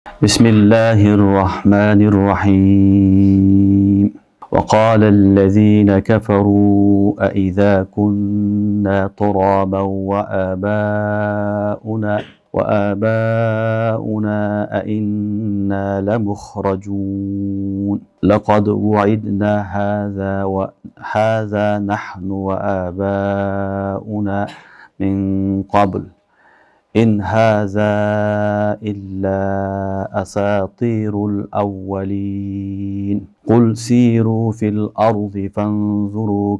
بسم الله الرحمن الرحيم وقال الذين كفروا أإذا كنا ترابا وآباؤنا أئنا لمخرجون لقد وعدنا هذا نحن وآباؤنا من قبل إن هذا إلا أساطير الأولين قل سيروا في الأرض فانظروا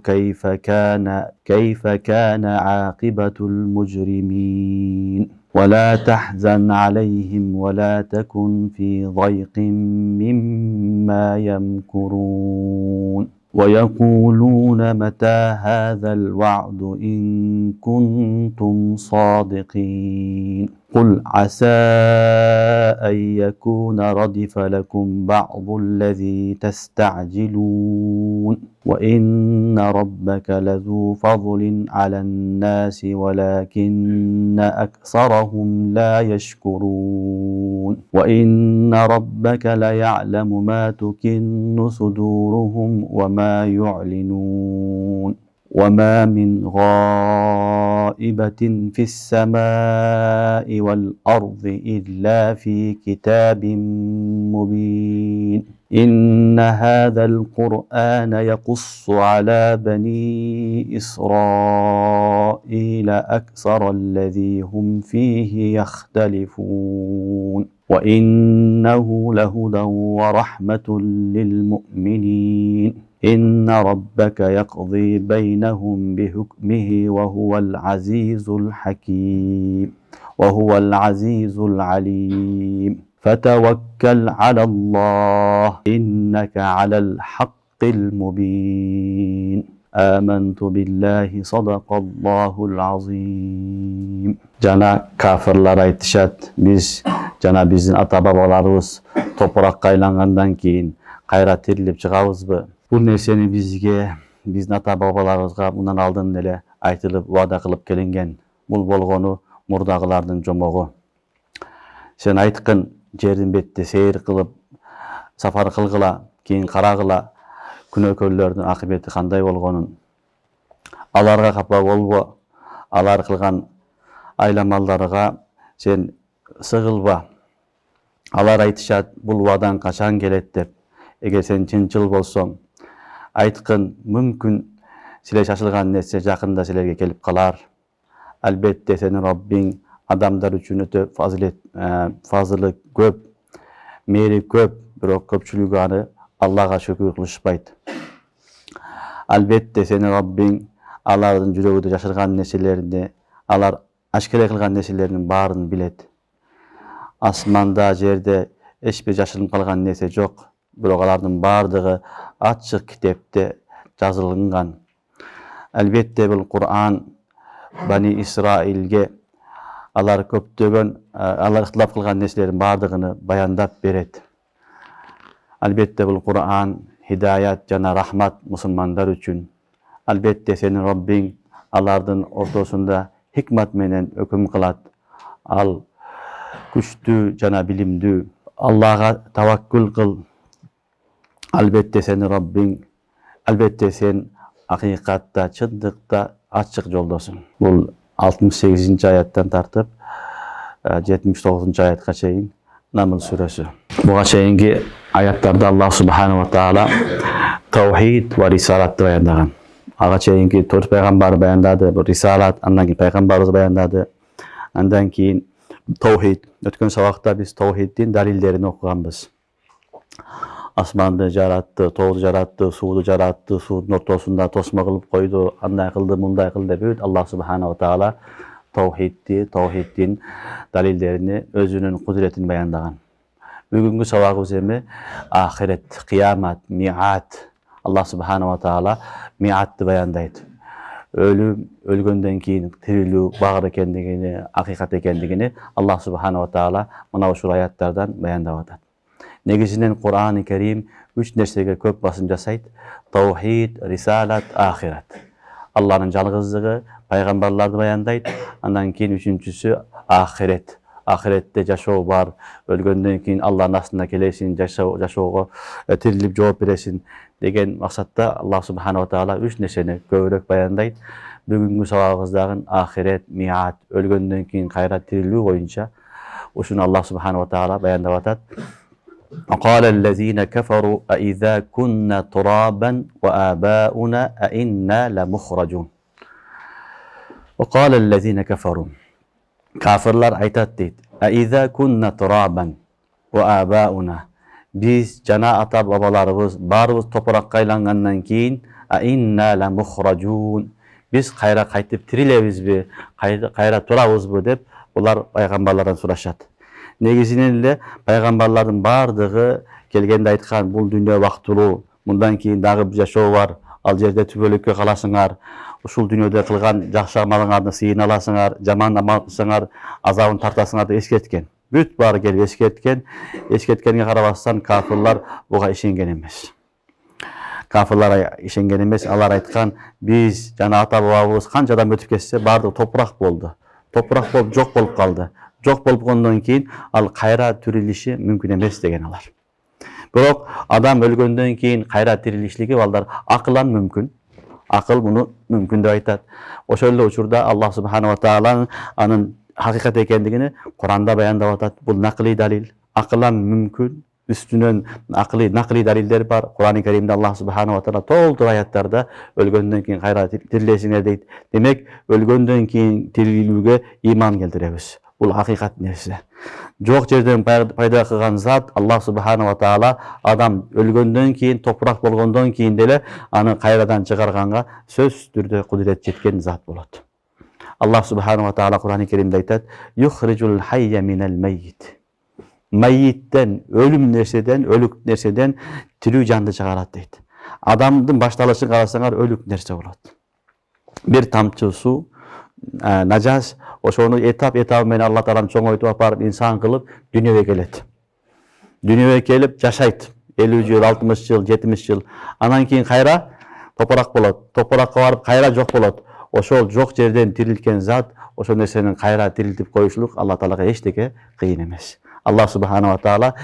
كيف كان عاقبة المجرمين ولا تحزن عليهم ولا تكن في ضيق مما يمكرون ويقولون متى هذا الوعد إن كنتم صادقين قل عسى أن يكون ردف لكم بعض الذي تستعجلون وإن ربك لذو فضل على الناس ولكن أكثرهم لا يشكرون وإن ربك ليعلم ما تكن صدورهم وما يعلنون وما من غائبة في السماء والأرض إلا في كتاب مبين إن هذا القرآن يقص على بني إسرائيل أكثر الذي هم فيه يختلفون وإنه لهدى ورحمة للمؤمنين إن ربك يقضي بينهم بحكمه وهو العزيز الحكيم وهو العزيز العليم فتوكل على الله إنك على الحق المبين آمنت بالله صدق الله العظيم. Jana kafirler aytышат, биздин ата-бабаларыбыз топуракка айлангандан кийин кайра тирилип чыгабызбы? Бул нерсени биздин ата-бабаларыбызга мындан алдын эле айтылып, убада кылып келинген. Бул болгону мурдагылардын жомогу. Сен айткын жердин бетте сейир кылып, сафар кылгыла, кийин карагыла, күнөөкөрлөрдүн акыбети кандай болгонун. Аларга капа болбо, алар кылган айламалдарга сен сыгылба. Алар айтышат, бул убадаң качан келет деп. Эгер сен чынчыл болсоң, айткын, мүмкүн силер шашылган нерсе жакында силерге келип калар. Албетте сенин Раббиң адамдар үчүн өтө фазылы көп, мээри көп, бирок көпчүлүгү аны Аллага шүкүр кылышпайт. Албетте сенин Раббиң алардын жүрөгүндө жашырган нерселерди, алар ашкере кылган нерселердин баарын билет. Асманда, жерде эч бир жашырынып калган нерсе жок, бирок алардын баардыгы ачык китепте жазылган. Албетте бул Кур'ан Бани Исраилге алар көптөгөн, алар ыктылап кылган нерселердин баардыгын баяндап берет. Албетте бул Кур'ан хидаят жана рахмат мусулмандар үчүн. Албетте сенин Раббиң алардын ортосунда хикмат менен өкүм кылат. Ал күчтүү жана билимдүү. Аллага таваккул кыл. Албетте сенин Раббиң, албетте сен акыйкатта, чындыкта ачык жолдосуң. Бул 68-ci аяттан тартып 79-ci аятка чейин Намл сүрөсү. Буга чейинки аяттарда Аллах субханаху ва таала таухид ва рисалатты баяндаган. Ага чейинки 4 пайгамбар баяндады, бул рисалат, андан кийин пайгамбарыбыз баяндады. Андан кийин таухид. Өткөн сабакта биз таухиддин далилдерин окуганбыз. Асманды жаратты, тоолду жаратты, сууду жаратты, суудун ортосунда тосмо кылып койду, андай кылды, мындай кылды деп Аллах субханаху ва таала таухиддин далилдерини, өзүнүн кудуретин баяндаган. Бүгүнкү сабагыбыз эми ахирет, кыямат, миат. Аллах субханаху ва таала миатты баяндайт. Өлүм, өлгөндөн кийин тирилүү багыр экендигини, акыйкат экендигини Аллах субханаху ва таала мына ушул аяттардан баяндап атат. Негизинен Кур'ан-ы Керим 3 нерсеге көп басым жасайт. Таухид, рисалат, ахират. Алланын жалгыздыгы, пайгамбарларды баяндайт. Андан кийин 3-чүсү ахирет. ahiretте жашоо бар, өлгөндөн кийин Аллахтын астына келесиң, жашоого тирилип жооп бересиң деген максатта Аллах субханала таала 3 нерсени көбүрөөк баяндайт. Бүгүнкү сабагыбыз дагы ахирет, миат, өлгөндөн кийин кайра тирилүү боюнча ушуну Аллах субханала таала баяндап атат. وقال الذين كفروا أإذا كنا ترابا وآباؤنا أإنا لمخرجون. وقال الذين كفروا kafirler aytat deydi. أإذا كنا ترابا وآباؤنا biz jana ata babalarыбыз баарыбыз топуракка айлангандан кийин أإنا لمخرجون biz кайра кайтып тирилебизби, кайра турабызбы деп булар пайгамбарлардан сурашат. Негизинен эле пайгамбарлардын бардыгы келгенде айткан, бул дүйнө убактылуу, мындан кийин дагы бир жашоо бар, ал жерде түбөлүккө каласыңар, ушул дүйнөдө кылган жакшы амалыңарды сыйын аласыңар, жаман амал кылсаңар азабын тартасыңар деп эскерткен. Бүт баары келип эскерткен. Эскерткенге карабастан кафирлар буга ишенген эмес. Kafirlar işengen emес, алар айткан, biz жана ата бабабыз канча адам өтүп кетсе, баардыгы топурак болду. Топурак болуп жок болуп калды. Жок болуп калгандан кийин ал кайра тирилиши мүмкүн эмес деген алар. Бирок адам өлгөндөн кийин кайра тирилишлиги балдар акылан мүмкүн. Акыл муну мүмкүн деп айтат. Ошол эле учурда Аллах субханала таала анын хакыйкат экендигини Куранда баяндап атат. Бул накли далил, акылан мүмкүн. Üstünün nakli daliller var. Kur'an-ı Kerim'de Allah subhanahu wa ta'ala толтур аяттарда өлгөндөн кийин кайра тирилесиңер дейт. Демек, өлгөндөн кийин тирилүүгө иман келтиребиз. Бул хакыйкат нерсе. Жок жерден пайда кылган зат Аллах subhanahu wa ta'ala адам өлгөндөн кийин, топурак болгондон кийин деле аны кайрадан чыгарганга сөзсүз түрдө кудурет жеткен зат болот. Аллах subhanahu wa ta'ala Kur'an-ı Kerim'de айтат: "Yukhrijul hayya minel meyyit." Mayitten, ölüm nerseden, ölük nerseden tiriүү жанды чыгарат дейт. Адамдын башталышын карасаңар ölük нерсе болот. Bir тамчы суу, нажас, ошону этап менен Алла Таалам чоңойтуп апарып инсан кылып дүйнөгө келет. Дүйнөгө келип жашайт. 50 жыл, 60 жыл, 70 жыл. Анан кийин кайра топурак болот. Топуракка барып кайра жок болот. Ошол жок жерден тирилген зат, ошол нерсенин кайра тирилтип коюшулук Алла Таалага эчтеке кыйын эмес. Allah subhanahu wa ta'ala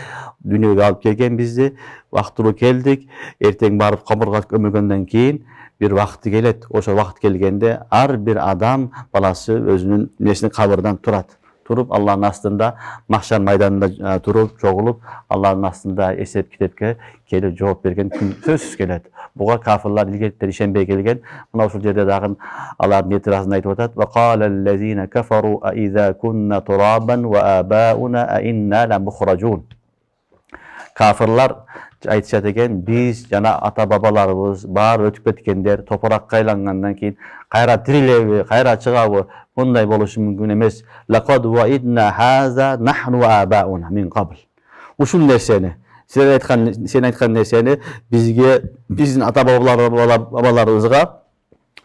dünyaga alып kelген бизди, вактылуу келдик, эртең барып камырга көмүлгөндөн кийин bir vakti келет. Ошо вакыт келгенде ар бир адам баласы өзүнүн несini кабырдан турат. Туруп Аллахтын астында, Махшар майданында туруп, чогулуп, Аллахтын астында эсеп китепке келип жооп берген күн сөзсүз келет. Буга кафирлар илгертен ишенбей келген. Мына ушул жерде дагы алардын этирасын айтып атат. Ва qalallazina kafaru a iza kunna turaban wa abauna a inna la mukhrajun. Kafirlar айтышат экен, биз жана ата бабаларыбыз баары өтүп кеткендер топуракка айлангандан кийин кайра тирилеби, кайра чыгабы, мындай болушу мүмкүн эмес. Laqad wa'idna haza nahnu wa aba'una min qabl. Ушул нерсени, сен айткан нерсени бизге, биздин ата бабаларыбызга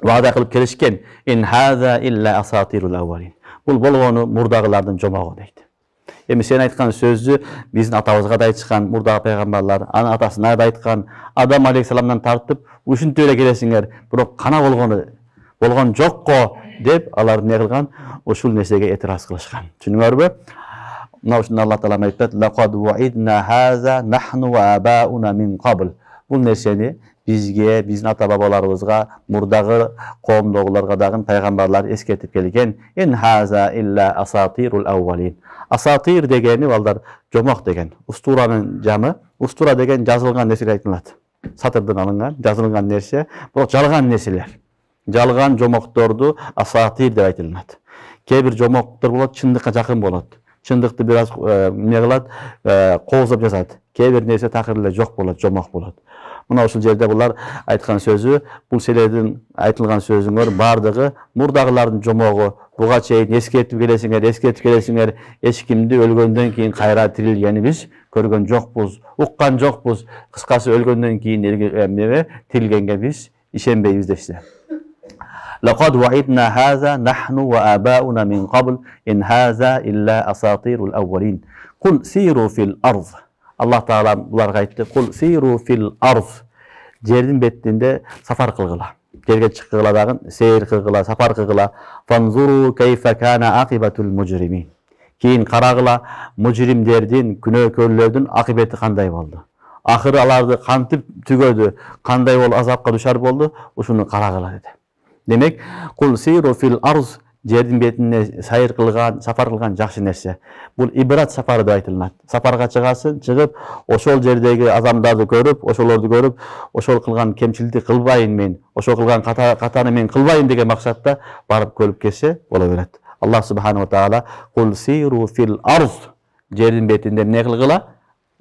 ваада кылып келишкен. In haza illa asatirul awwalin. Бул болгону мурдагылардын жомогу дейт. Эми сен айткан сөздү биздин атабызга да айткан, мурдагы пайгамбарлар, анын атасына да айткан, Адам алейхисаламдан тартып, ушинтип эле келесиңер, бирок кана болгон жокко деп алар эмне кылган, ушул нерсеге этираз кылышкан. Түшүнүңөрбү? Мына ушунда Алла Таала айтат: "Laqad wa'idna haza nahnu wa aba'una min qabl." Бул нерсени бизге, биздин ата бабаларыбызга, мурдагы коомдогуларга дагы пайгамбарлар эскертип келген. In haza illa asatirul awwalin. Асатир дегени балдар жомок деген. Устуранын жамы, устура деген жазылган нерсе айтылат. Сатырдан алынган, жазылган нерсе, бирок жалган нерселер. Жалган жомокторду асатир деп айтылат. Кээ бир жомоктор болот, чындыкка жакын болот. Чындыкты бир аз эмне кылат, коозоп жазат. Кээ бир нерсе такыр эле жок болот, жомок болот. Мына ушул жерде булар айткан сөзү, бул силердин айтылган сөзүңөр бардыгы мурдагылардын жомогу. Буга чейин эскертип келесиңер, эч кимди өлгөндөн кийин кайра тирилгени биз көргөн жокпуз, уккан жокпуз. Кыскасы өлгөндөн кийин тирилгенге биз ишенбейбиз дешти. Laqad wa'idna haza nahnu wa aba'una min qabl in haza illa asatirul awwalin. Kul siru fil ard. Allah Taala bularga aytты: "Kul siru fil ard." Жердин бетинде сафар кылгыла. Жерге чыккыла дагы, сейир кылгыла, сафар кылгыла. Fanzuru kayfa kana aqibatul mujrimin. Keyin карагыла mujrimlerдин, күнөөкөрлөрдүн акыбети кандай болду? Ахыры аларды кантип түгөдү, кандай болуп азапка душар болду? Ушуну карагыла деди. Демек, кул сиру фил арз, жердин бетине сайыр кылган, сапар кылган жакшы нерсе. Бул ибрат сапары деп айтылат. Сапарга чыгасың, чыгып, ошол жердеги адамдарды көрүп, ошолорду көрүп, ошол кылган кемчиликти кылбайын мен, ошол кылган катаны мен кылбайын деген максатта барып көрүп келсе боло берет. Allah subhanahu wa ta'ala kul siru fil arz, жердин бетинде эмне кылгыла?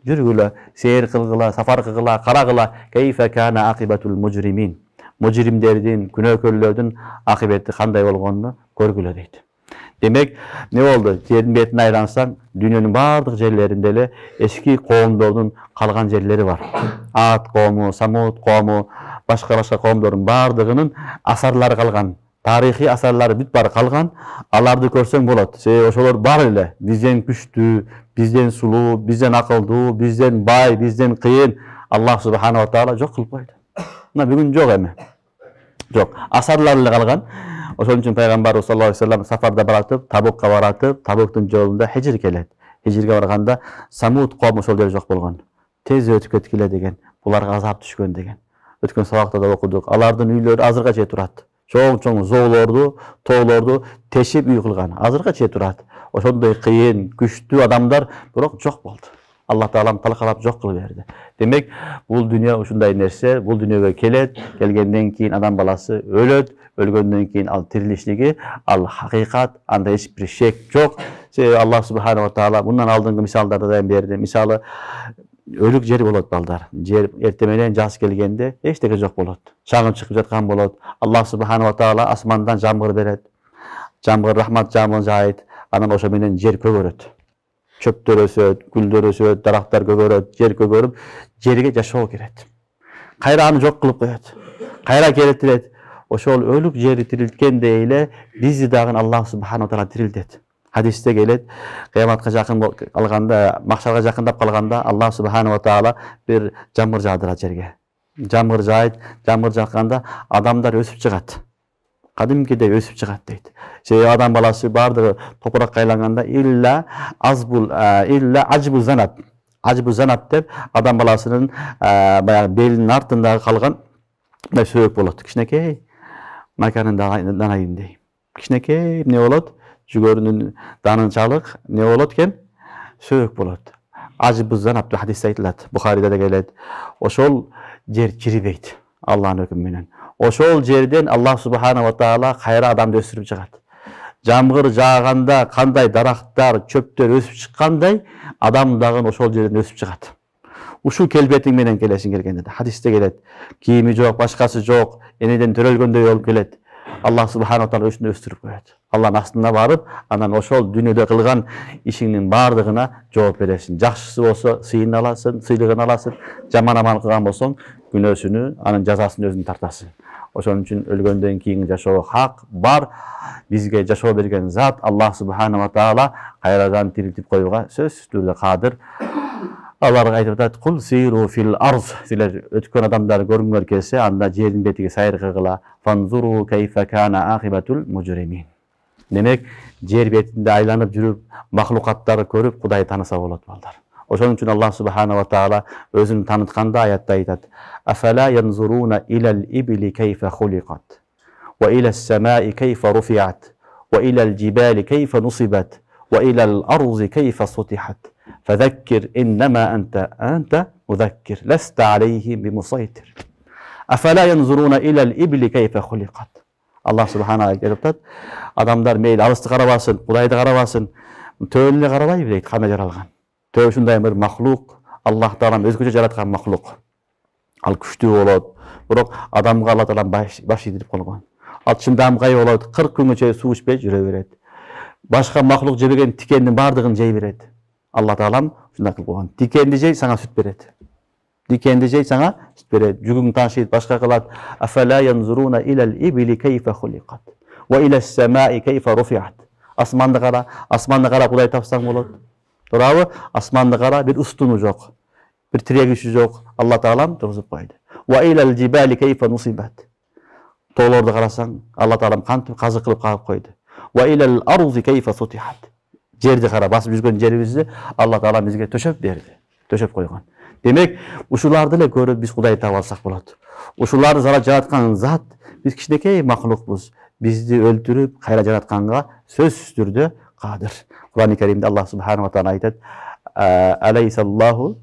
Жүргүлө, сейир кылгыла, сапар кылгыла, карагыла, кайфа кана акибатул мужримин. Mujrimlerдин, күнөөкөрлөрдүн акыбети кандай болгонун көргүлө дейт. Демек, не болду? Жердин бетине айлансаң, дүйнөнүн бардык жерлеринде эле эски коомдордун калган жерлери бар. Ат коому, Самут коому, башка коомдордун бардыгынын асарлары калган. Тарихи асарлары бүт бары калган. Аларды көрсөң болот. Ошолор бар эле. Бизден күчтүү, бизден сулуу, бизден акылдуу, бизден бай, бизден кыйын. Аллах субханаху ва таала жок кылып койду. Мына бүгүн жок эми. Жок. Асарлар эле калган. Ошон үчүн пайгамбарыбыз саллаллаху алейхи вассалам сафарда баратып, Табукка баратып, Табуктун жолунда хижир келет. Хижирге барганда Самут коому ошол жерде жок болгон. Тез өтүп кеткиле деген, буларга азап түшкөн деген. Өткөн сабакта да окудук. Алардын үйлөрү азырга чейин турат. Чоң зоолорду, тоолорду тешип үй кылган. Азырга чейин турат. Ошондой кыйын, күчтүү адамдар бирок жок болду. Аллах таалам талкалап жок кылып берди. Демек, бул дүйнө ушундай нерсе, бул дүйнөгө келет, келгенден кийин адам баласы өлөт, өлгөндөн кийин ал тирилиштиги, ал хакыйкат, анда эч бир шек жок. Аллах субханаху ва таала мындан алдыңкы мисалдарды да берди. Мисалы, өлүк жер болот балдар. Жер эртең менен жаз келгенде эчтеке жок болот. Чагын чыгып жаткан болот. Аллах субханаху ва таала асмандан жамгыр берет. Жамгыр рахмат жамгыр жайыт. Анан ошо менен жер көгөрөт. Чөптөр өсөт, гүлдөр өсөт, дарактар көгөрөт, жер көгөрүп, жерге жашоо кирет. Кайра аны жок кылып коет. Кайра келтирет. Ошол өлүк жерди тирилткендей эле бизди дагы Аллах субханаху ва таала тирилтет. Hadiste gelet, kıyamatga jakın alganda, mahşarga jakындап калганда, Аллах субханаху ва таала bir жамгыр жаадырат жерге. Жамгыр жайыт, жамгыр жакканда адамдар өсүп чыгат. Кадимкидей өсүп чыгат дейт. Адам баласы бардыгы топуракка айланганда илля ажбу занат. Ажбу занат деп адам баласынын баягы белинин артындагы калган сөөк болот. Кичинекей маканын данайындай. Кичинекей эмне болот? Жүгөрүнүн данынчалык не болот экен? Сөөк болот. Ажбу занат деп хадисте айтылат. Бухариде да келет. Ошол жер чирибейт Аллахтын өкүмү менен. Ошол жерден Аллах субханаху ва таала кайра адамды өсүрүп чыгат. Жамгыр жааганда кандай дарактар, чөптөр өсүп чыккандай, адам дагы ошол жерден өсүп чыгат. Ушул келбетиң менен келесиң келгенде да хадисте келет. Кийими жок, башкасы жок, энеден төрөлгөндөй болуп келет. Аллах субханаху ва таала өзүн өстүрүп коет. Алланын астына барып, анан ошол дүйнөдө кылган ишиңдин бардыгына жооп бересиң. Жакшысы болсо сыйын аласың, сыйлыгын аласың. Жаман амал кылган болсоң, күнөөсүнү, анын жазасын өзүң тартасың. Ошон үчүн өлгөндөн кийин жашоо хак бар. Бизге жашоо берген зат Аллах субханаху ва таала кайрадан тирилтип коюуга сөзсүз түрдө кадыр. Аларга айтып атат: "Кул сиру фил арз." Силер өткөн адамдарды көргүңөр келсе, анда жердин бетиге сайыр кылгыла. Фанзуру кайфа кана акибатул мужримин. Демек, жер бетинде айланып жүрүп, махлукаттарды көрүп, Кудай тааныса болот балдар. Ошон үчүн Аллах субханаху ва таала өзүн танытканда аятта айтат: "Афала янзуруна илал ибли кайфа хуликат, ва илас самаи кайфа руфиат, ва илал жибали кайфа нусибат, ва илал арзи кайфа сутихат. Фазаккир иннама анта музаккир, ласта алейхим бимусайтир." Афала янзуруна илал ибли кайфа хуликат. Аллах субханаху айтат: адамдар мейли алысты карабасын, Кудайды карабасын, төбөлүнө карабай дейт, кандай жаралган. Төбө ушундай бир махлук, Аллах таалам өзгөчө жараткан махлук. Ал күчтүү болот, бирок адамга Аллах таалам баш ийдирип койгон. Ал чымдамгай болот, 40 күнгө чейин суу ичпей жүрө берет. Башка махлук жебеген тикендин бардыгын жей берет. Аллах таалам ушундай кылып койгон. Тикенди жей, сага сүт берет. Дикенди жей, сага сүт берет. Жүгүң ташыйт, башка кылат. Афала янзуруна илал ибли кайфа хуликат, ва илас самаи кайфа руфиат. Асманды кара, Кудай тапсаң болот. Туурабы? Асманды кара, бир устуну жок, бир тирегиши жок. Аллах таалам тургузуп койду. Ва илал жибали кайфа нусибат. Тоолорду карасаң, Аллах таалам кантип казык кылып кагып койду. Ва илал арзи кайфа сутихат. Жерди кара басып жүргөн жерибизди Алла Таала бизге төшөп берди. Төшөп койгон. Демек, ушуларды эле көрүп биз Кудайды таап алсак болот. Ушуларды жараткан зат биз кичинекей макулукпуз. Бизди өлтүрүп, кайра жаратканга сөзсүз түрдө кадыр. Кур'ан-ы Каримде Аллах субханаху ва таала айтат: "Алейсаллаху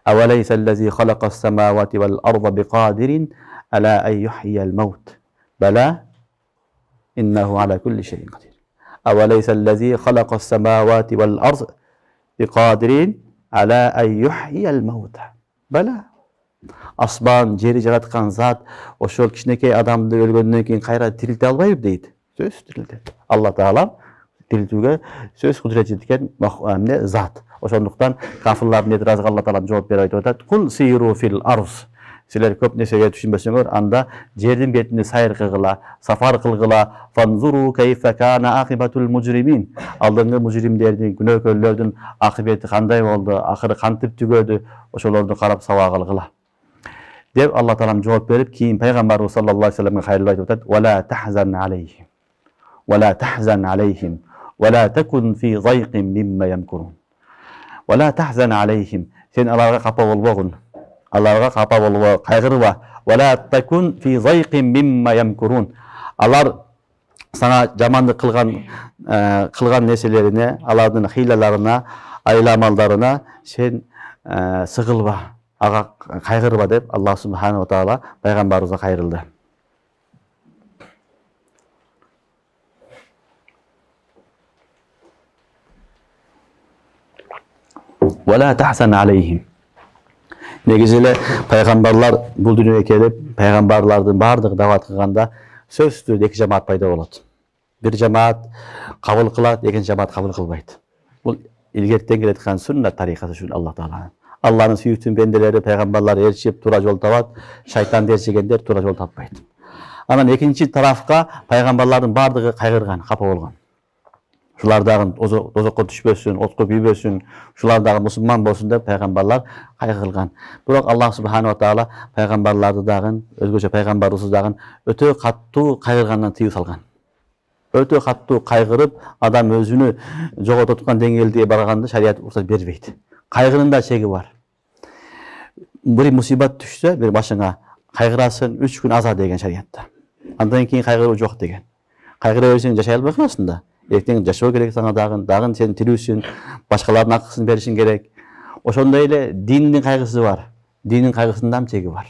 авалейсаллази халакас самавати вал арда биқадирин ала ан юхйиял маут. Бала иннаху ала кулли шейин кадир. Авалейсаллази халакас самавати вал арда биқадирин ала ан юхйиял маут. Бала." Асман, жери жараткан зат ошол кичинекей адамды өлгөндөн кийин кайра тирилте албайбы дейт. Сөз тирилтет. Алла Таала тирилтүүгө сөз кудурет жеткен зат. Ошондуктан кафирлардын этиразыга Алла Таала жооп берип айтып атат: "Кул сиру фил арз." Силер көп нерсеге түшүнбөсөңөр, анда жердин бетинде сайыр кылгыла, сафар кылгыла. Фанзуру кайфа кана акибатул мужримин. Алдыңкы мужримдердин, күнөөкөрлөрдүн акыбети кандай болду, акыры кантип түгөдү, ошолорду карап сабак кылгыла деп Алла Таала жооп берип, кийин пайгамбарыбыз саллаллаху алейхи вассаламга кайрылып айтып атат: "Вала тахзан алейхим. Вала тахзан алейхим. Вала такун фи зайқин мимма ямкурун." Вала тахзан алейхим. Сен аларга капа болбогун. Аларга капа болбо, кайгырба. Вала такун фи зайқин мимма ямкурун. Алар сага жамандык кылган нерселерине, алардын хыйлаларына, айламалдарына сен сыгылба, ага кайгырба деп Аллах субханаху ва таала пайгамбарыбызга кайрылды. Вала тахсан алейхим. Негизи эле пайгамбарлар бул дүйнөгө келип, пайгамбарлардын баардыгы дават кылганда сөзсүз түрдө эки жамаат пайда болот. Бир жамаат кабыл кылат, экинчи жамаат кабыл кылбайт. Бул илгертен келаткан суннат тарикасы ушул Алла Таала. Алланын сүйүктүү бенделери, пайгамбарлар ээрчип туура жол табат, шайтан ээрчигендер туура жол таппайт. Анан экинчи тарафка пайгамбарлардын баардыгы кайгырган, капа болгон. Ушулар дагы дозокко түшпөсүн, отко күйбөсүн, ушулар дагы мусулман болсун деп пайгамбарлар кайгырган. Бирок Аллах субханаху ва таала пайгамбарларды дагы, өзгөчө пайгамбарыбызды дагы өтө каттуу кайгыргандан тыюу салган. Өтө каттуу кайгырып, адам өзүнү жоготуп аткан деңгээлге барганда шарият уруксат бербейт. Кайгынын да чеги бар. Бир мусибат түшсө, бир башыңа кайгырасың 3 күн аза деген шариятта. Андан кийин кайгыруу жок деген. Кайгыра берсең жашай албай каласың да. Эртең жашоо керек сага дагы сен тирүүсүң, башкалардын акысын беришиң керек. Ошондой эле диндин кайгысы бар. Диндин кайгысында да чеги бар.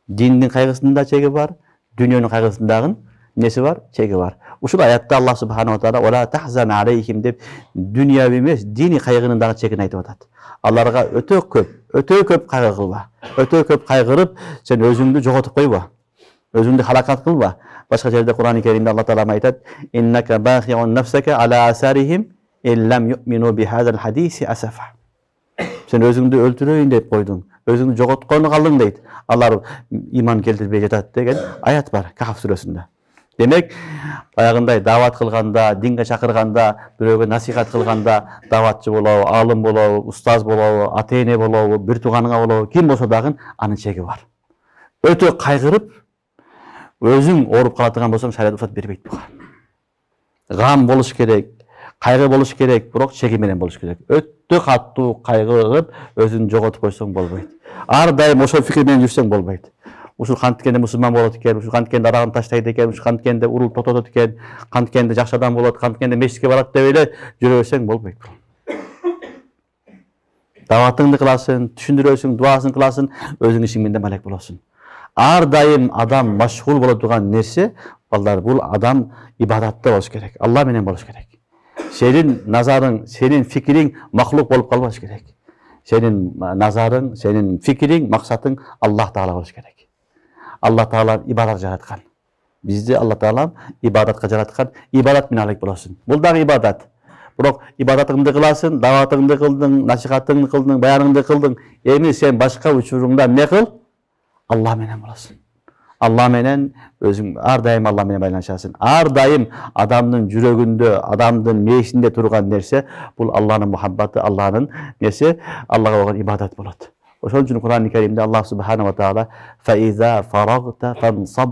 Диндин кайгысында чеги бар, дүйнөнүн кайгысында дагы неси бар? Чеги бар. Ушул аятта Аллах субханаху ва таала "Вала тахзан алейхим" деп дүйнөви эмес, дини кайгынын дагы чегин айтып атат. Аларга өтө көп кайгы кылба. Өтө көп кайгырып, сен өзүңдү жоготуп койбо. Өзүңдү халакат кылба. Башка жерде Кур'ан-ы Каримде Алла Таала айтат: "Иннака бахиун нафсака ала асарихим иллам ю'minu бихазал хадиси асафа." Сен өзүңдү өлтүрөйүн деп койдуң. Өзүңдү жоготкону калдың дейт. Алар иман келтирбей жатат деген аят бар Кахф сүрөсүндө. Демек, баягындай дават кылганда, динге чакырганда, бирөөгө насихат кылганда, даватчы болобу, алым болобу, устаз болобу, ата-эне болобу, бир тууганыңа болобу, ким болсо дагы анын чеги бар. Өтө кайгырып, өзүң ооруп калатыган болсоң, шарият уруксат бербейт буга. Гам болуш керек, кайгы болуш керек, бирок чеги менен болуш керек. Өтө каттуу кайгырып, өзүңдү жоготуп койсоң болбойт. Ар дайым ошол фикир менен жүрсөң болбойт. Ушул канткенде мусулман болот экен, ушул канткенде арагын таштайт экен, ушул канткенде урулуп тототот экен, канткенде жакшы адам болот, канткенде мешитке барат деп эле жүрө берсең болбойт. Даватыңды кыласың, түшүндүрөсүң, дуасын кыласың, өзүң ишиң менен малек болосуң. Ар дайым адам машгул боло турган нерсе, балдар, бул адам ибадатта болуш керек, Алла менен болуш керек. Сенин назарың, сенин фикириң махлук болуп калбаш керек. Сенин назарың, сенин фикириң, максатың Аллах Таала болуш керек. Алла Таала ибадат жараткан. Бизди Алла Таала ибадатка жараткан, ибадат менен алек болосуң. Бул дагы ибадат. Бирок ибадатыңды кыласың, даватыңды кылдың, насихатыңды кылдың, баяныңды кылдың. Эми сен башка учуруңда эмне кыл? Алла менен болосуң. Алла менен өзүң ар дайым Алла менен байланышасың. Ар дайым адамдын жүрөгүндө, адамдын мээсинде турган нерсе бул Алланын мухаббаты, Алланын нерсе, Аллага болгон ибадат болот. Ошон үчүн Кур'ан-ы Каримде Аллах субханаху ва таала "Фаиза фарагта фансаб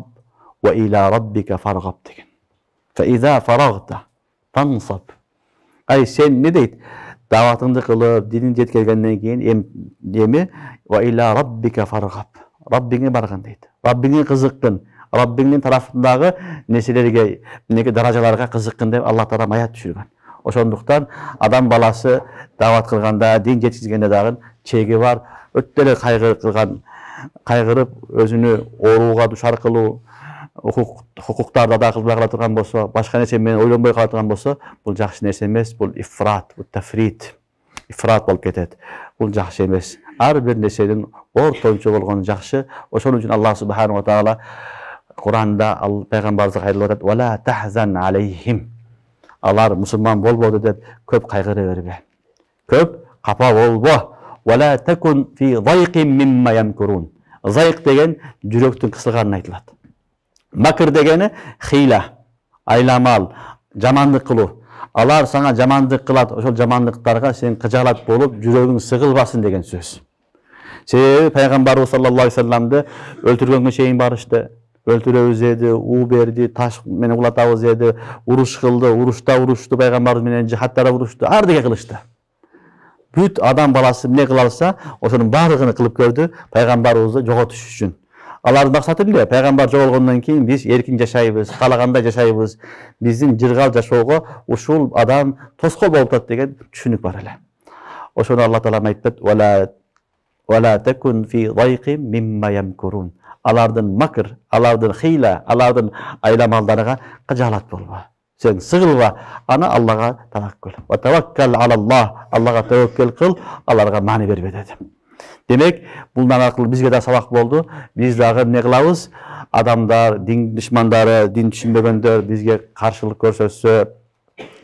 ва иля раббика фаргаб" деген. Фаиза фарагта. Fansab. Ay sen ne deyt? Davatыңды kılıp, dinin jetkергенден keyin emi ve ila rabbika fargab. Rabbine bargın deyt. Rabbine kızıkkın. Rabbinin tarafındagı neselerge, darajalarga kızıkkın dep Allah Taala ayat düşürgөн. Oşonduktan adam balası davat kılganda, din jetkizgende dagы çegi var. Öttele kaygırıp özünü oruğa duşar kılуу, hukuktarda da kılbagala turgan bolsa, başka nерсе менен ойлонбой кала турган болсо, бул жакшы нерсе эмес, бул ифрат, бул тафрит. Ifrat болуп кетет. Бул жакшы эмес. Ар бир нерсенин ортончо болгону жакшы. Ошон үчүн Аллах субханаху ва таала Куранда пайгамбарыбызга айтып атат: "Вала тахзан алейхим." Алар мусулман болбоду деп көп кайгыра бербе. Көп капа болбо. Вала такун фи зайқин мимма ямкурун. Зайq деген жүрөктүн кысылганын айтылат. Макыр дегени хила, айламал, жамандык кылуу. Алар саңа жамандык кылат, ошол жамандыктарга сен кыжалат болуп, жүрөгүң сыгылбасын деген сөз. Себеби пайгамбарыбыз саллаллаху алейхи вассаламды өлтүргөнгө чейин барышты. Өлтүрөбүз деди, уу берди, таш менен улатабыз деди, уруш кылды, урушта урушту, пайгамбарыбыз менен жихаттара урушту, ар деге кылышты. Бүт адам баласы эмне кыла алса, ошонун баардыгын кылып көрдү, пайгамбарыбызды жоготуш үчүн. Алардын максаты эмне? Пайгамбар жоголгондон кийин биз эркин жашайбыз, каалагандай жашайбыз. Биздин жыргал жашоого ушул адам тоскоол болуп атат деген түшүнүк бар эле. Ошону Алла Таала айтат: "Вала такун фи зайқин мимма ямкурун." Алардын макыр, алардын хила, алардын айламалдарга кыжаалат болбо. Sen sığılba, ana Allah'a tevekkül. Ve tevekkül alallah. Allah'a tevekkül kıl, Allah'a mani verbe dedi. Demek bundan akıllı bizge de sabak oldu. Biz dağı ne kılavuz? Adamlar, din düşmanları, din düşünmegender bizge karşılık görsötse,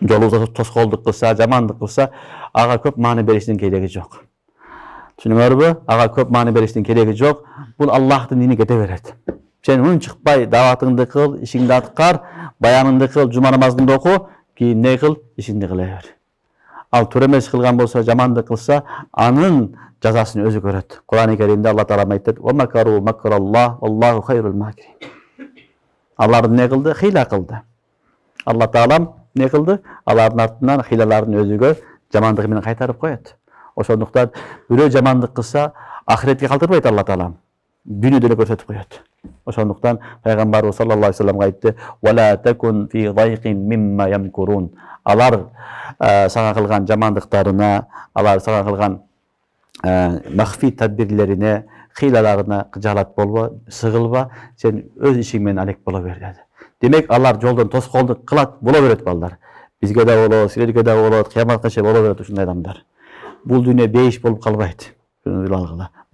yolumuza toskolduk kılsa, jamandık kılsa, ağa köp mani berişinin keregi yok. Düşünüyor bu? Ağa köp mani berişinin keregi yok. Bu Allah'ın dini gede verir. Sen onun çıkpay, davatыңды kıl, işingdi atkar, bayanыңды kıl, cuma namazını oku, ki ne kıl, işingdi kılayver. Al töremez kılgan bolsa, jamandı kılsa, anın cazasını özü göret. Kur'an-ı Kerim'de Allah Teala aytadi: "Ve makaru makrallah, vallahu hayrul makirin." Allah ne kıldı? Hila kıldı. Allah Teala ne kıldı? Allah'ın ardından hilalarını özügö jamandığı menен kaytarıp koyat. Oşonduktan biri jamandık kılsa, ahiretke kaldırmayt Allah Teala. Dünyada gösterip koyat. Oşonduktan Peygamberimiz sallallahu aleyhi ve sellem aytdı: "Vela tekun fi zayqin mimma yamkurun." Alar sana kılgan jamandıklarına, alar sana kılgan mahfi tedbirlerine, hilalarına kıcalat bolba, sığılba, sen öz işin menen alek bola ber dedi. Demek alar joldan toskolduk kılat bola beret ballar. Bizge de bolot, sizlerge de bolot, kıyamatgacha bola beret uşunday adamlar. Bul dünya beyiş bolup kalbayt.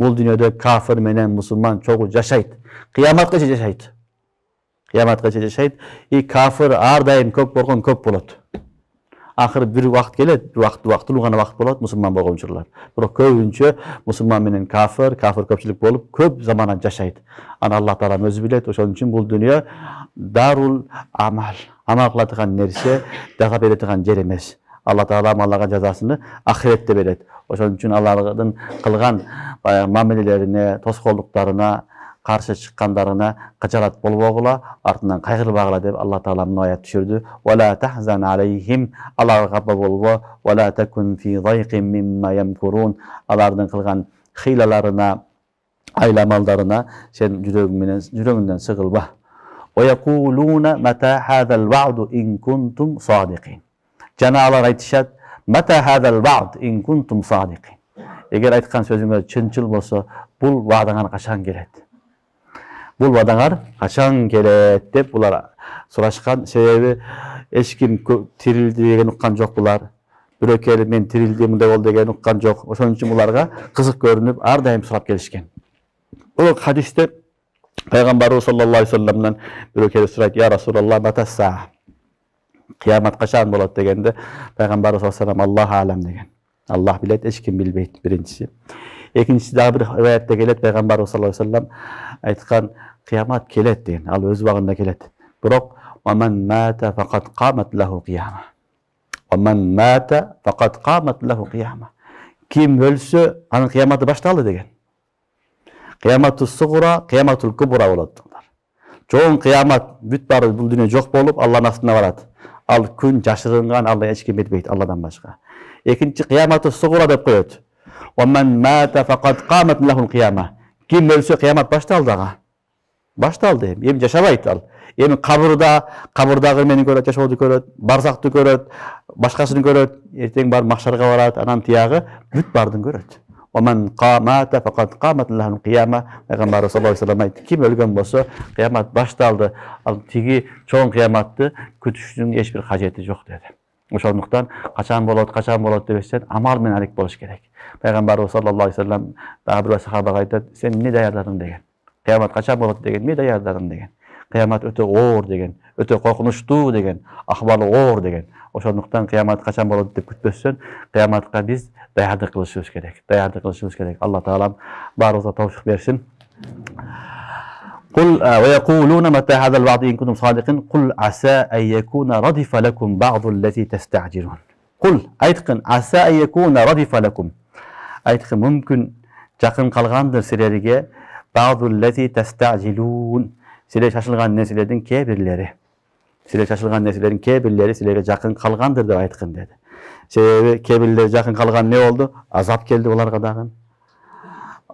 Bul dünyada kafir menen musulman çoğu yaşayt. Kıyamatgacha yaşayt. Kıyamatgacha yaşayt. Kafir ar daim köp bolgon köp bolot. Ahir bir vakt gelet, vaktulu gana vakt bolat musulman bolgonçurlar. Biroq köpünçe musulman menen kafir köpçülük bolup köp zamana yaşayt. Ana Allah Taala özü bilet. Oşon üчүн bul dünya darul amal. Amal kıladigan nerse, daga beradigan jer emes. Allah Taala Allah'a cezasını ahirette beret. Oşon üчүн Allah'ın kılgan muamelelerine, toskolduklarına, karşı çıkanlarına kıcalat bolbogula, ardından kaygırbagıla dep Allah Taala munu ayat düşürdü. "Ve la tahzan aleyhim." Allah'a kapa bolbo. "Ve la tekun fi zayqin mimma yamkurun." Alardan kılgan hilalarına, aylamallarına sen jürögünden sığılba. "Ve yekuluna mata hadal va'du in kuntum sadiqin." Janalar aytışat: "Mata hadal va'd in kuntum sadiqin." Eger aytkan sözüңөр çınçıl bolsa, bul va'daňar kaçan gelet? Bul va'daňar kaçan gelet dep bular soraşkan. Sebebi eç kim tirildi degen ukkan jok bular. Bирок kelip men tirildi mындай boldu degen ukkan jok. Oşon üчүн bularga kızık görünüp ar daim surap gelişken. Bu hadiste Peygamberimiz sallallahu aleyhi ve sellem'den bирок kelip surayt: "Ya Resulallah, mata sa'a?" Kıyamet kaçan bolat degende Peygamberimiz sallallahu aleyhi ve sellem Allah alem degen. Allah bilet, eç kim bilbeyt birincisi. Ekincisi daha bir rivayette gelet Peygamberimiz sallallahu aleyhi ve sellem aytkan: "Kıyamet kelet" deyin. Al öz wagtynda kelet. Bирок "Men mata faqad qamat lahu qiyamah." "Men mata faqad qamat lahu qiyamah." Kim ölse anın kıyameti başladı degen. Kıyametus suğra, kıyametul kubra bolat. Çoğun kıyamet büt bari bu dünya jok bolup Allah'ın astına barat. Al kun jaşırıngan Allah hiç kim bilmeydi Allah'dan başka. İkinci kıyamatı suğura dep koyot. Ve men mâte fakat kâmet lehul kıyama. Kim ölse kıyamat baştaldı ağa. Baştaldı hem. Hem yaşabaydı al. Hem kabırdağı meni göröt, yaşaoudu göröt, barzakты göröt, başkasını göröt, erteң bar mahşarga barat, anam tiyağı büt bardın göröt. وَمَنْ قَامَاتَ فَقَدْ قَامَتْ لَهُ الْقِيَامَةِ Peygamber sallallahu aleyhi ve sellem aytdı. Kim ölgen bolsa kıyamat baştaldı. Al tigi çoğun kıyamatты kütüşünün hiç bir haceti yok dedi. Oşonduktan kaçan bolot debesen amal men alik boluş gerek. Peygamber sallallahu aleyhi ve sellem daha bir sahabaga aytadi, sen ne dayarladın degen. Kıyamat kaçan bolot degen, ne dayarladın degen. Kıyamat öte oğur degen, öte korkunçtu degen, ahvalı oğur degen. Oşonduktan kıyamat kaçan bolot dep kütbössön, kıyamatga biz dayardık kılışыбыз gerek. Allah Teala barımıza tawfik versin. قل ويقولون متى هذا الوعد إن كنتم صادقين قل عسى أن يكون ردف لكم بعض الذي تستعجلون. قل aytqın عسى أن يكون ردف لكم. Aytqın mümkün jakın kalgandır silerige بعض الذي تستعجلون. Siler şaşılgan nesilerden kebirleri. Silerge jakın kalgandır dep aytqın dedi. Sebebi kebirler jakın kalgan ne oldu? Azap geldi olarga dagın.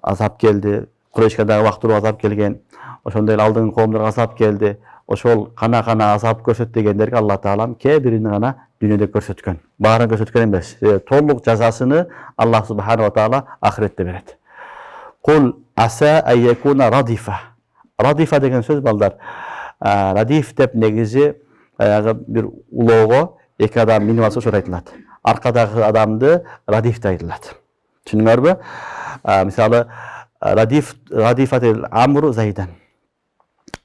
Azap geldi. Kureyşke dagı wagtda azap gelgen. Oşonday aldığın kavimlerge azap geldi. Oşol kana azap görsöt degenlerge Allah Taala kebirini gana dünyada görsötkön. Baарын görsötkön emes. Tolluk cazasını Allah Subhanahu wa Taala ahirette berет. Kul asa an yakuna radifa. Radifa degen söz balдар. Radif dep negizi bir ulogo iki adam minip alsa şöyle aytılат. Arkadagi adamdı radif aytılат. Түшүндүңөрбү? Misалы radifat Amr Zaydan.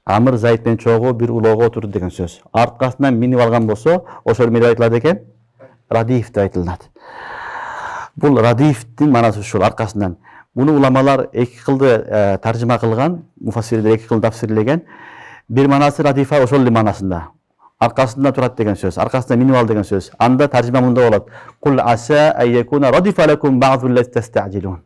Amr Zayd менен чогуу bir улоого отурду деген сөз. Аркасынан минип алган болсо, ошол менен айтылат экен, радиф деп айтылат. Бул радифтин манасы ушул аркасынан. Буну уламалар эки кылды таржыма кылган, муфассирлер эки кылды тафсирлеген. Bir manası radifa ошол манасында. Arkasında turat деген söz, arkasında minip al деген söz. Anda tarjıma munda bolat. Kul asa an yakuna radifa lakum ba'du allati tasta'jilun.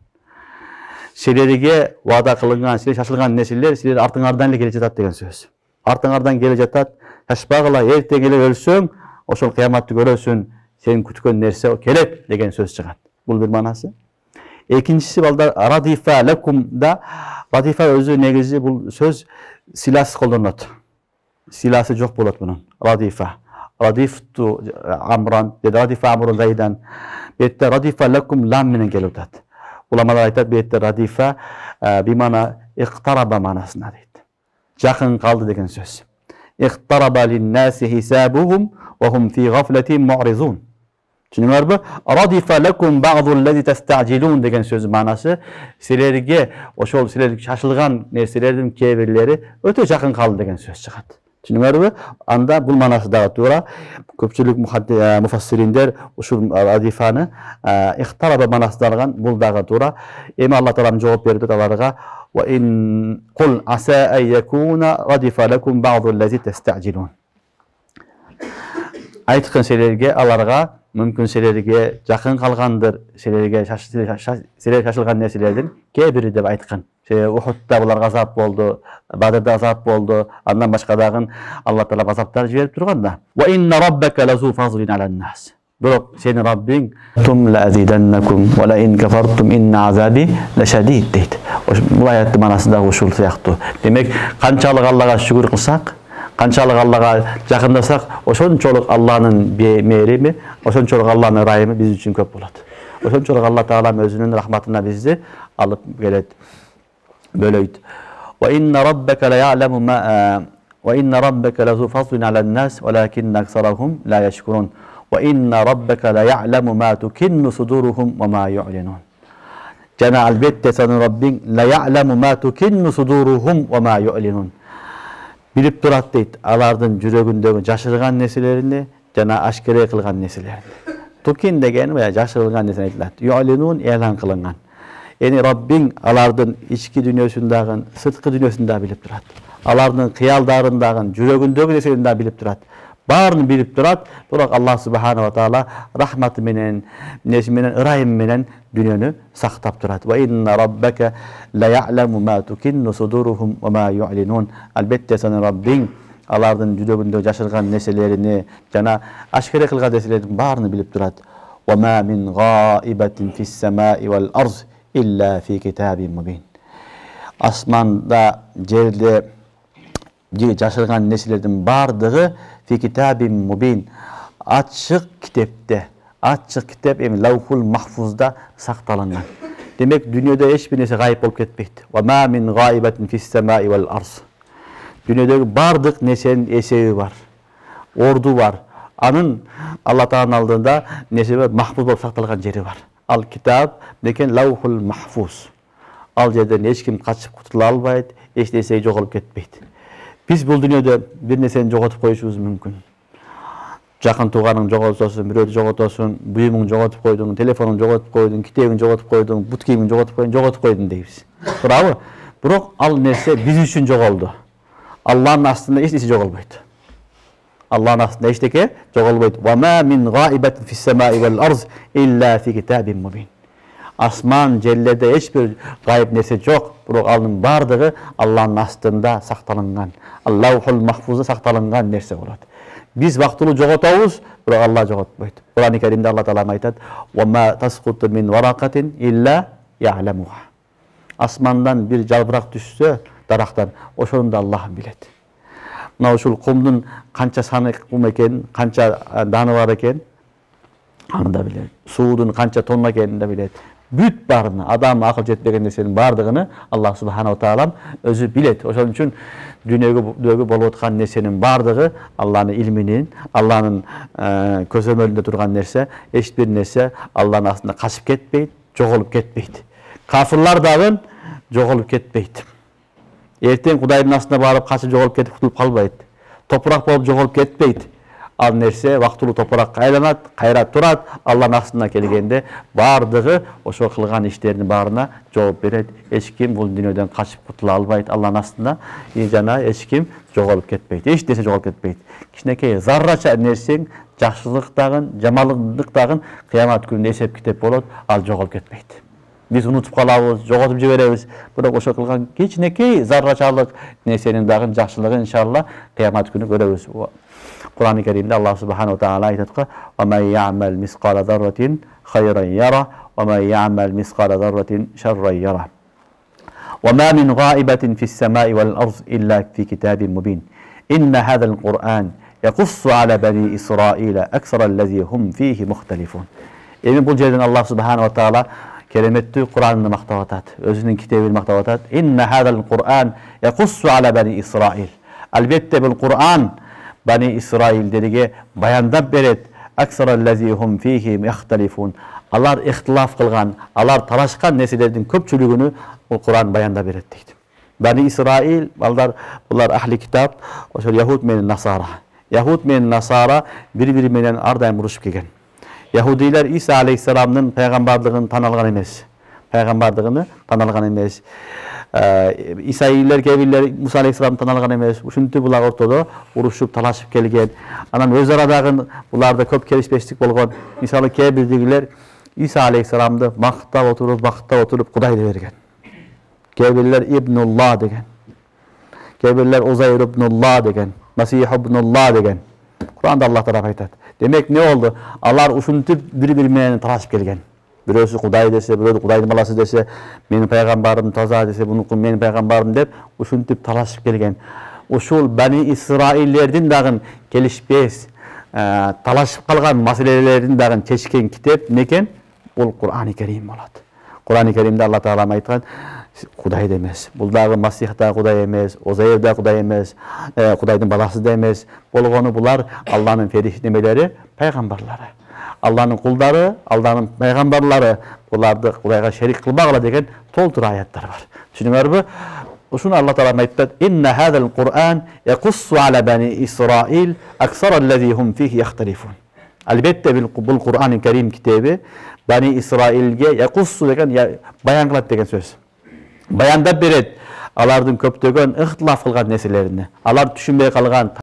Silerge vada kılıngan, siler şaşılgan nesiller siler artыңардан эле келе жатат деген söz. Artыңардан келе жатат, шашпагыла, эртең эле өлсөң, ошол кыяматты көрөсүн, сен күткөн нерсе келет деген söz чыгат. Бул bir manası. Экинчиси балдар radifa lakum da radifa өзү негизи бул söz silası колдонот. Silası жок болот bunun. Radifa. Radiftu Amran, radifa Amrun Zaydan. Bette radifa lakum lam menen kelip atat. Ulamalar aytat bette radifa bir mana iqtaraba manasına deydi. Jakın kaldı degen söz. İqtaraba linnasi hisabuhum ve hum fi gafletin mu'rizun. Düşünüyorlar radifa lakum ba'dullazi testa'jilun degen söz manası silerge oşol silerge şaşılgan nerselerden kebirleri öte jakın kaldı degen söz çıkat. Düşünüyorlar anda bul manası da to'g'ri. Ko'pchilik mufassirinler ushul radifani iqtaraba manasida olgan bul dağı to'g'ri. Endi Allah Taala javob berdi ularga ve in qul asa an yakuna radifa lakum ba'dullazi testa'jilun. Aytqan şeylerge alarga mümkün şeylerge jakın kalgandır, şeylerge şaşılgan nerselerden kebiri dep aytqan. Uhud'da bular azap boldu, Badr'da azap boldu, andan başka dağın Allah Teala azaplar jiberip turganda. Ve inna rabbaka lazu fazlin alan nas. Biroq senin Rabbing tum la azidannakum ve la in kafartum inna azabi lashadid deydi. Bu ayettin manasında uşul siyahtı. Demek kançalık Allah'a şükür kılsak, kançalık Allah'a yakındasak, oşonçoluk Allah'ın mehrimi, oşonçoluk Allah'ın rahimi biz için köp bolat. Oşonçoluk Allah Teala özünün rahmatına bizi alıp gelet. Böyleydi. Ve inna rabbeke la ya'lemu ma ve inna rabbeke lazu fazlin alan nas velakinne aksarahum la yeşkurun. Ve inna rabbeke la ya'lemu ma tukinnu suduruhum ve ma yu'linun. Cana elbette senin Rabbin la ya'lemu ma tukinnu suduruhum ve ma yu'linun. Bilip durat deydi. Alardın yüreğindeki jaşırgan nesillerini cana aşkere kılgan nesillerini. Tukin degen veya jaşırgan nesillerini yu'linun elan kılıngan. Yani Rabbin alardın içki dünyasındağın, sıdkı dünyasında bilip durat. Alardın kıyaldarındağın, yüreğindeki nesilinden bilip durat. Barını bilip durat. Durak Allah Subhanahu wa Taala rahmatı menen, nesmenen, ırayım menen dünyanı saktap durat. Ve inna rabbeke la ya'lemu ma tukinnu suduruhum ve ma yu'linun. Elbette senin Rabbin алардын жүрөгүндө жашырган нерселерини жана ашкере кылган нерселердин баарын билип турат. وَمَا مِنْ غَائِبَةٍ فِي السَّمَاءِ وَالْأَرْضِ إِلَّا فِي كِتَابٍ مُبِينٍ. Asmanda, jerde жашырган нерселердин баардыгы фи китабин мубин, ачык китепте, ачык китеп эми лаухул махфузда сакталынган. Демек дүйнөдө эч бир нерсе гайып болуп кетпейт. وَمَا مِنْ غَائِبَةٍ فِي السَّمَاءِ وَالْأَرْضِ. Дүйнөдөгү баардык нерсенин эсеби бар, орду бар. Анын Алла Тааланын алдында нерсе бар, махфуз болуп сакталган жери бар. Ал китап декен лаухул махфуз. Ал жерден эч ким качып кутула албайт, эч нерсе жоголуп кетпейт. Биз бул дүйнөдө бир нерсени жоготуп коюшубуз мүмкүн. Жакын тууганың жоготосуң, бирөөдү жоготосуң, буюмуң жоготуп койдуң, телефонуң жоготуп койдуң, китебиң жоготуп койдуң, бут кийимиң жоготуп койдуң дейбиз. Туурабы? Бирок ал нерсе биз үчүн жоголду. Алланын астында эч нерсе жоголбойт. Алланын астында эчтеке жоголбойт. وَمَا مِنْ غَائِبَةٍ فِي السَّمَاءِ وَالْأَرْضِ إِلَّا فِي كِتَابٍ مُبِينٍ. Асман, жерлерде эч бир гайып нерсе жок, бирок алардын баардыгы Алланын астында сакталынган. Аллаухул махфузда сакталынган нерсе болот. Биз вактылуу жоготобуз, бирок Алла жоготпойт. Кур'ан-ы Каримде Алла Таала айтат: "Ва тасқуту мин варақатин илля я'ламуха." Асмандан бир жалбырак түшсө дарактан, ошону да Аллах билет. Мына ушул кумдун канча саны кум экенин, канча даны бар экенин аны да билет. Суудун канча тонна экенин да билет. Бүт баарына, адам акыл жетпеген нерсенин баардыгын Аллах Субханаху Таала өзү билет. Ошон үчүн дүйнөгө болуп аткан нерсенин баардыгы Алланын илминин, Алланын көзөмөлүндө турган нерсе, эч бир нерсе Алланын астында качып кетпейт, жоголуп кетпейт. Кафырлар дагы жоголуп кетпейт. Эртең Кудайдын астына барып качып жоголуп кетип кутулуп калбайт. Топурак болуп жоголуп кетпейт. Ал нерсе вактылуу топуракка айланат, кайра турат. Алланын астына келгенде баардыгы ошо кылган иштеринин баарына жооп берет. Эч ким бул дүйнөдөн качып кутула албайт. Алланын астына жана эч ким жоголуп кетпейт. Эч нерсе жоголуп кетпейт. Кичинекей заррача нерсең, жакшылык дагы, жамандык дагы кыямат күнүндө эсеп китеп болот, ал жоголуп кетпейт. Биз унутуп калабыз, жоготуп жиберебиз. Бирок ошо кылган кичинекей заррачалык нерсенин дагы жакшылыгын иншалла кыямат күнү көрөбүз. Kur'an-ı Kerim'de Allah Subhanahu ve Teala ayet ediyor. وَمَنْ يَعْمَلْ مِثْقَالَ ذَرَّةٍ خَيْرًا يَرَهُ وَمَنْ يَعْمَلْ مِثْقَالَ ذَرَّةٍ شَرًّا يَرَهُ وَمَا مِنْ غَائِبَةٍ فِي السَّمَاءِ وَالْأَرْضِ إِلَّا فِي كِتَابٍ مُبِينٍ إِنَّ هَذَا الْقُرْآنَ يَقُصُّ عَلَى بَنِي إِسْرَائِيلَ أَكْثَرَ الَّذِي هُمْ فِيهِ مُخْتَلِفُونَ. Emin bu yerden Allah Subhanahu ve Teala keremetli Kur'an'ını maktab atat. Özünün kitabını maktab atat. İnne hâzel Kur'an yakussu ala bani İsrail. Elbette bu Kur'an Bani İsrail'lerige bayandap beret. Aksarallezî hum fîhî muhtelifûn. Alar ihtilaf kılgan, alar talaşkan nesillerden köpçülüğünü o Kur'an bayandap beret deydi. Bani İsrail, bunlar ahli kitap, o Yahud men Nasara. Yahud men Nasara bir-biri menen ardayım uruşup kelgen. Yahudiler İsa Aleyhisselam'ın peygamberliğini tanalgan emes. Peygamberliğini tanalgan emes. İsa'yiller kebirler Musa Aleyhisselam tanalgan emes. Uşuntu bular ortada uruşup talaşıp kelgen. Anam öz aradagı bularda köp kelişpeşlik bolgan. Misalı kebirdigiler İsa Aleyhisselam'dı makta oturup Kuday bergen. Kebirler İbnullah degen. Kebirler Uzayr ibnullah degen. Mesih ibnullah degen. Kur'an'da Allah tarafı aytat. Demek ne oldu? Allah uşuntu bir-birine talaşıp kelgen. Birisi Kuday dese, birisi Kuday'ın balası dese, benim peygamberim taza dese, bunu benim peygamberim dep, uşuntu talaşıp kelgen. Uşul Bani İsraillerden dağın gelişpez, talaşıp kalgan meselelerin dağın çeşken kitap neken? Ol Kur'an-ı Kerim olat. Kur'an-ı Kerim'de Allah Teala aytgan, Kuday demez. Bul dağı Masih da Kuday emez, Uzayr da Kuday emez, Kuday'ın balası da emez. Bolgonu bular Allah'ın feriştemeleri, peygamberleri. Allah'ın kulları, Allah'ın peygamberleri bulardı Kuday'a şerik kılmaqla degen toltur ayetler var. Düşünüyor bu? Şunu Allah Teala aytdı. İnne hâzel Kur'an yakussu ala bani İsrail aksarallezî hum fîhi yahtelifûn. Elbette bu Kur'an-ı Kerim kitabı Bani İsrail'ge yakussu degen bayan kılat degen söz. Bayandap beret. Alardın köptögön ihtilaf kılgan nesillerini. Alar düşünmeye kalgan